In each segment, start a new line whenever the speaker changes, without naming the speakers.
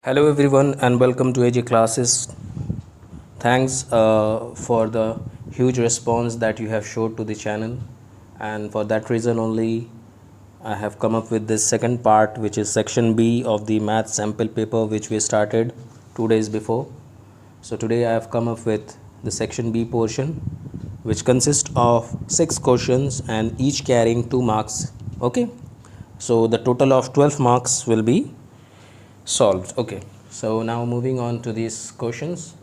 Hello everyone and welcome to AJ Classes. Thanks for the huge response that you have showed to the channel, and for that reason only I have come up with this second part, which is section B of the math sample paper which we started 2 days before. So today I have come up with the section B portion, which consists of 6 questions and each carrying 2 marks. Okay, so the total of 12 marks will be solved. Okay, so now moving on to these questions.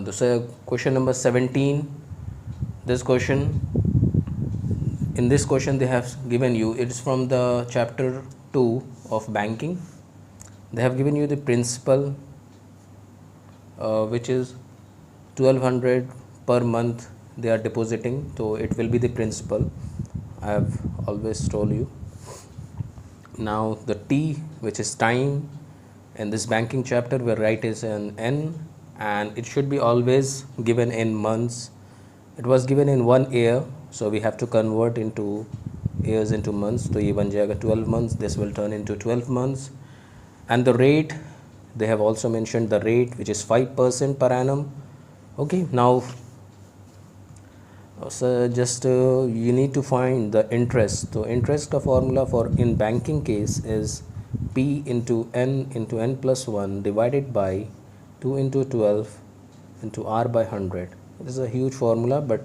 This question number 17. This question, in this question they have given you, it is from the chapter 2 of banking. They have given you the principal, which is 1200 per month they are depositing, so it will be the principal. I have always told you. Now the T, which is time, in this banking chapter we write is an N, and it should be always given in months. It was given in 1 year, so we have to convert into years into months. So ये बन जाएगा 12 months, this will turn into 12 months. And the rate, they have also mentioned the rate, which is 5% per annum. Okay, now so just you need to find the interest. So interest का formula for in banking case is P into n plus 1 divided by 2 into 12 into R by 100. It is a huge formula, but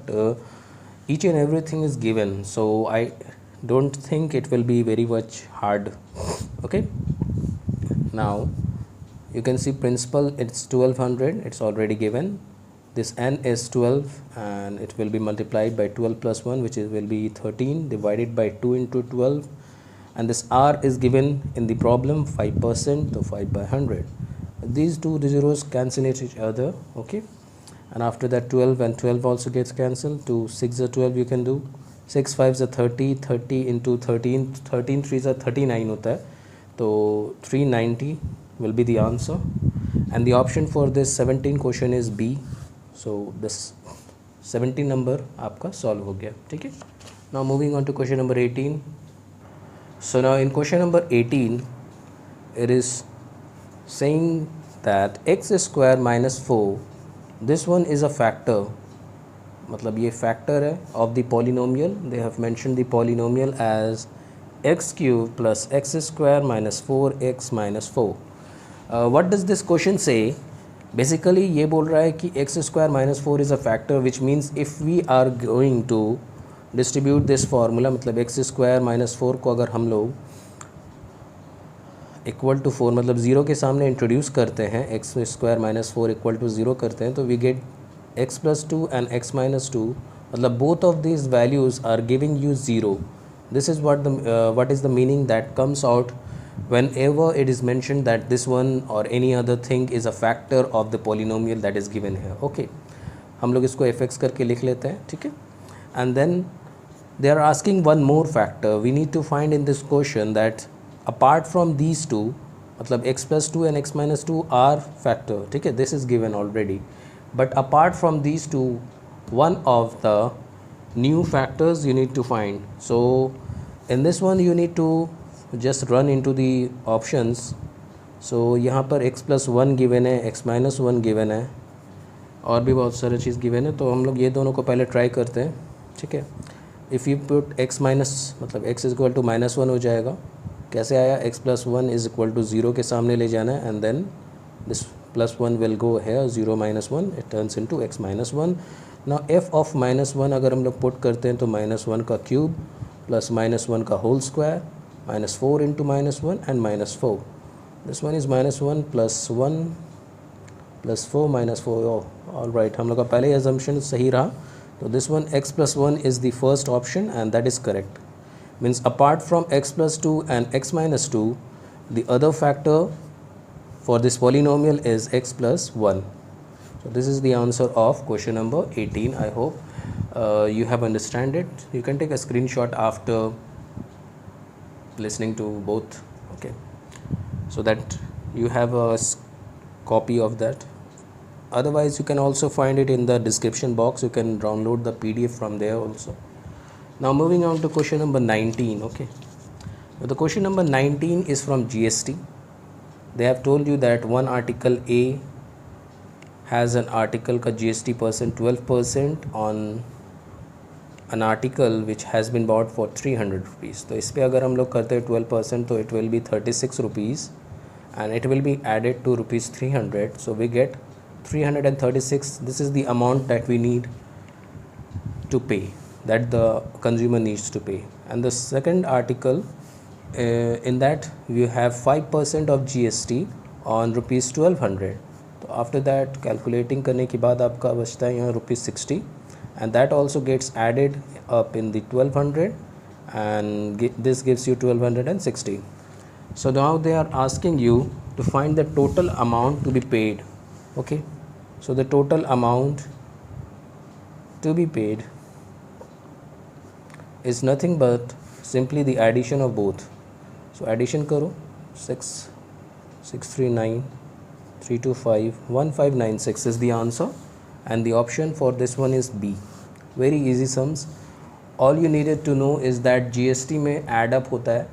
each and everything is given, so I don't think it will be very much hard. Okay, now you can see principal, it's 1200, it's already given. This n is 12 and it will be multiplied by 12 plus 1, which will be 13, divided by 2 into 12, and this R is given in the problem 5%, so 5 by 100. These two zeros cancel each other. Okay, and after that 12 and 12 also gets cancelled. 2 6 are 12 you can do, 6 5 are 30, 30 into 13, 13 3s are 39 hota hai, so 390 will be the answer, and the option for this 17 question is B. So this 17 number आपका solve हो गया. ठीक है. Now moving on to question number 18. So now in question number 18, it is saying that x square minus 4, this one is a factor, मतलब ये factor है of the polynomial. They have mentioned the polynomial as x cube plus x square minus 4x minus 4. What does this question say? Basically ये बोल रहा है कि x square minus 4 is a factor, which means if we are going to distribute this formula, मतलब x square minus 4 को अगर हम लोग इक्वल टू 4 मतलब 0 के सामने इंट्रोड्यूस करते हैं, x square minus 4 equal to 0 करते हैं, तो we get x plus 2 and x minus 2, मतलब both of this values are giving you 0. This is what is the meaning that comes out whenever it is mentioned that this one or any other thing is a factor of the polynomial that is given here. Okay, हम लोग इसको fx करके लिख लेते हैं. ठीक है, and then they are asking one more factor. We need to find in this question that apart from these two, मतलब x plus 2 and x minus 2 are factor. ठीक है, this is given already, but apart from these two, one of the new factors you need to find. So in this one you need to just run into the options. So यहाँ पर x plus 1 given है, x minus 1 given है, और भी बहुत सारी चीज़ given है, तो हम लोग ये दोनों को पहले ट्राई करते हैं. ठीक है, if you put x minus मतलब x is equal to minus 1 हो जाएगा. कैसे आया? x plus 1 is equal to 0 के सामने ले जाना है, and then this plus 1 will go है 0 minus 1, it turns into x minus 1. Now f of minus 1 अगर हम लोग पुट करते हैं तो माइनस 1 का क्यूब प्लस माइनस 1 का whole square minus 4 into minus 1 and minus 4. This one is minus 1 plus 1 plus 4 minus 4. Oh, all right, हम लोग का पहले assumption सही रहा. So this one x plus 1 is the first option and that is correct. Means apart from x plus 2 and x minus 2, the other factor for this polynomial is x plus 1. So this is the answer of question number 18. I hope you have understand it. You can take a screenshot after listening to both. Okay, so that you have a copy of that. Otherwise you can also find it in the description box. You can download the PDF from there also. Now moving on to question number 19. Okay, now the question number 19 is from GST. they have told you that one article A has an article का GST percent 12% on an article which has been bought for 300 rupees. तो इस पे अगर हम लोग करते हैं 12% तो it will be 36 rupees and it will be added to rupees 300. So we get 336. This is the amount that we need to pay, that the consumer needs to pay. And the second article, in that you have 5% of GST on rupees 1200. तो after that calculating करने के बाद आपका बचता है यहाँ rupees 60, and that also gets added up in the 1200, and this gives you 1260. So now they are asking you to find the total amount to be paid. Okay, so the total amount to be paid is nothing but simply the addition of both. So addition करो, 639 325 1596 is the answer, and the option for this one is B. Very easy sums. All you needed to know is that GST में add up होता है,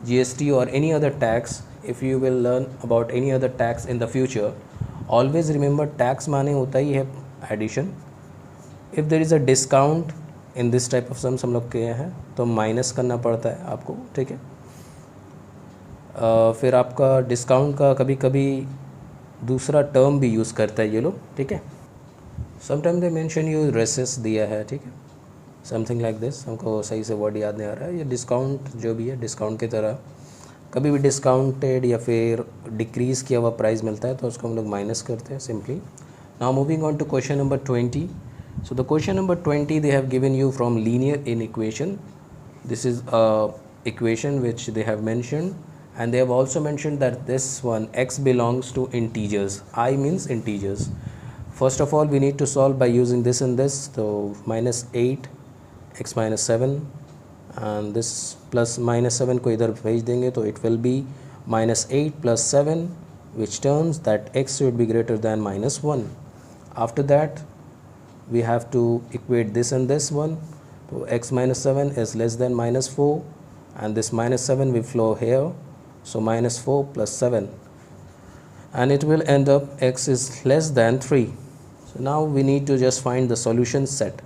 GST or any other tax. If you will learn about any other tax in the future, always remember tax माने होता ही है addition. If there is a discount in this type of sums हम लोग किए हैं तो माइनस करना पड़ता है आपको, ठीक है. फिर आपका डिस्काउंट का कभी कभी दूसरा टर्म भी यूज़ करता है ये लोग, ठीक है. Sometime they mention you races दिया है, ठीक है, समथिंग लाइक दिस. हमको सही से वर्ड याद नहीं आ रहा है. ये डिस्काउंट जो भी है डिस्काउंट की तरह कभी भी डिस्काउंटेड या फिर डिक्रीज़ किया हुआ प्राइस मिलता है तो उसको हम लोग माइनस करते हैं simply. Now moving on to question number 20. So the question number 20 they have given you from linear inequation. This is a equation which they have mentioned, and they have also mentioned that this one x belongs to integers. I means integers. First of all we need to solve by using this and this. So minus 8 x minus 7 and this plus minus 7 को इधर भेज देंगे तो it will be minus 8 plus 7, which turns that x should be greater than minus 1. After that we have to equate this and this one. So x minus 7 is less than minus 4, and this minus 7 will flow here, so minus 4 plus 7, and it will end up x is less than 3. So now we need to just find the solution set.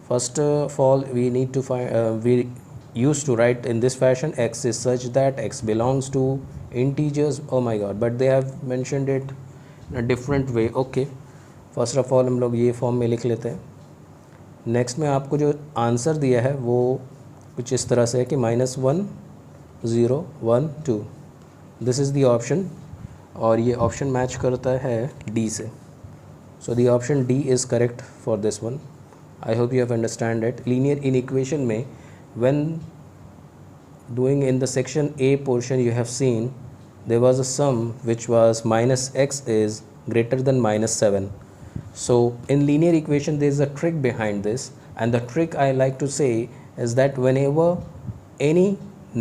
First of all we need to find we used to write in this fashion, x is such that x belongs to integers. Oh my god, but they have mentioned it in a different way. Okay, first of all हम लोग ये form में लिख लेते हैं. Next में आपको जो आंसर दिया है वो कुछ इस तरह से है कि -1 0 1 2. दिस इज़ दी ऑप्शन, और ये ऑप्शन मैच करता है डी से. So the option D is correct for this one. I hope you have understand it. Linear in equation में when doing in the section A portion you have seen there was a sum which was -x is greater than -7. So in linear equation there is a trick behind this, and the trick I like to say is that whenever any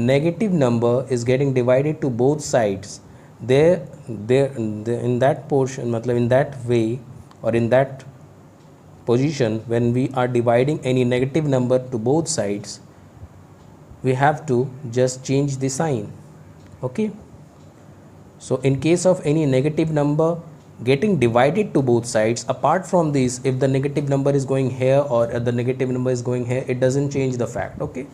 negative number is getting divided to both sides, there in that portion, matlab in that way or in that position, when we are dividing any negative number to both sides, we have to just change the sign. Okay, so in case of any negative number getting divided to both sides, apart from this, if the negative number is going here or the negative number is going here, it doesn't change the fact. Okay,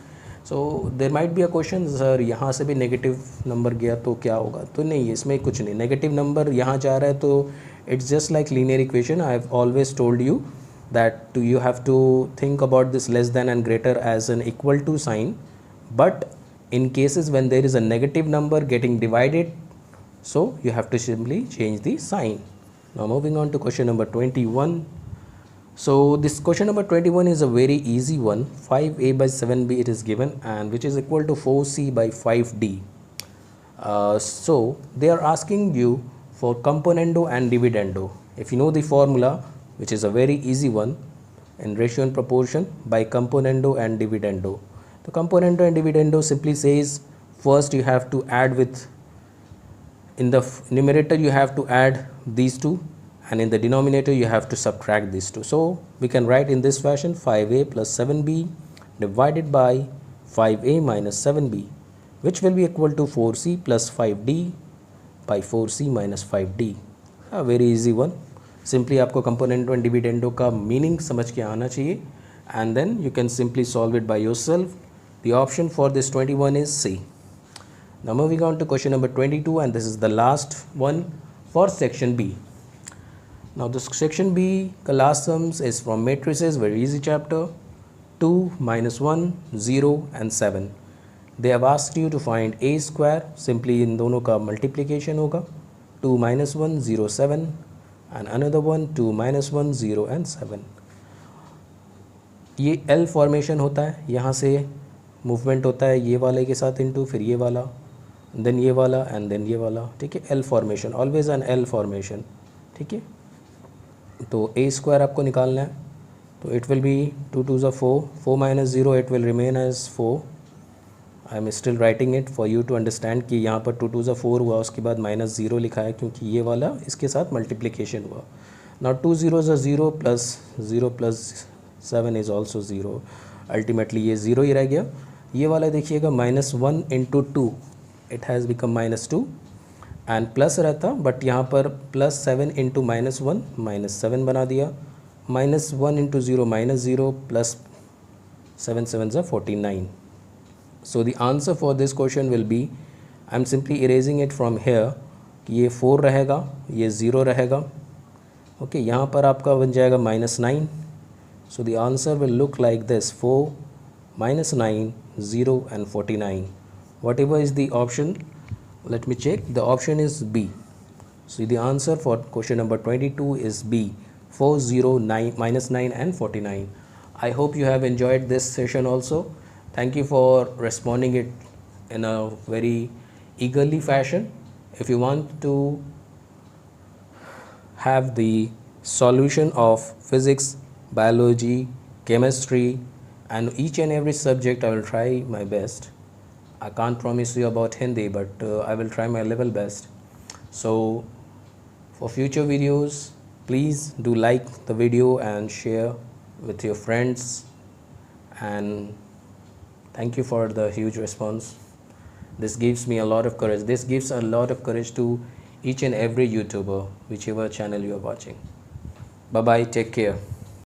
so there might be a question, sir यहाँ से भी negative number गया तो क्या होगा? तो नहीं, इसमें कुछ नहीं. नेगेटिव नंबर यहाँ जा रहा है तो it's just like linear equation. I have always told you that you have to think about this less than and greater as an equal to sign, but in cases when there is a negative number getting divided, so you have to simply change the sign. Now moving on to question number 21. So this question number 21 is a very easy one. 5a by 7b it is given, and which is equal to 4c by 5d. So they are asking you for componendo and dividendo. If you know the formula, which is a very easy one, in ratio and proportion by componendo and dividendo. The componendo and dividendo simply says first you have to add with, in the numerator you have to add these two, and in the denominator you have to subtract these two. So we can write in this fashion, 5a plus 7b divided by 5a minus 7b, which will be equal to 4c plus 5d by 4c minus 5d. Very easy one. Simply आपको component one dividendo का meaning समझ के आना चाहिए and then you can simply solve it by yourself. The option for this 21 is C. Now moving on to question number 22, and this is the last one for section B. Now this section B का last sums is from matrices, very easy chapter. 2, -1, 0 and 7. They have asked you to find a square. Simply इन दोनों का multiplication होगा. 2 -1 0 7 and another one 2 -1 0 and 7. ये L formation होता है. यहाँ से movement होता है ये वाले के साथ इनटू फिर ये वाला, देन ये वाला एंड देन ये वाला. ठीक है, L formation, always an L formation. ठीक है, तो ए स्क्वायर आपको निकालना है. तो it will be 2 2 4, 4 minus 0 it will remain as 4. I am still writing it for you to understand कि यहाँ पर 2 2 4 हुआ, उसके बाद -0 लिखा है क्योंकि ये वाला इसके साथ मल्टीप्लिकेशन हुआ. Now 2 0 0 plus 0 plus 7 is also 0. Ultimately ये 0 ही रह गया. ये वाला देखिएगा -1 into 2 it has become -2 and plus रहता, बट यहाँ पर +7 इंटू -1 -7 बना दिया. -1 इंटू 0 -0 प्लस 7 7 ज़ा 49. So the answer for this question will be, I am simply erasing it from here कि ये 4 रहेगा, ये 0 रहेगा. ओके, यहाँ पर आपका बन जाएगा -9. So the answer will look like this, 4 -9 0 and 49. Whatever is the option, let me check. The option is B. So the answer for question number 22 is B, 4 0 9 -9 and 49. I hope you have enjoyed this session also. Thank you for responding it in a very eagerly fashion. If you want to have the solution of physics, biology, chemistry and each and every subject, I will try my best. I can't promise you about Hindi, but I will try my level best. So for future videos, please do like the video and share with your friends, and thank you for the huge response. This gives me a lot of courage. This gives a lot of courage to each and every YouTuber, whichever channel you are watching. Bye bye, take care.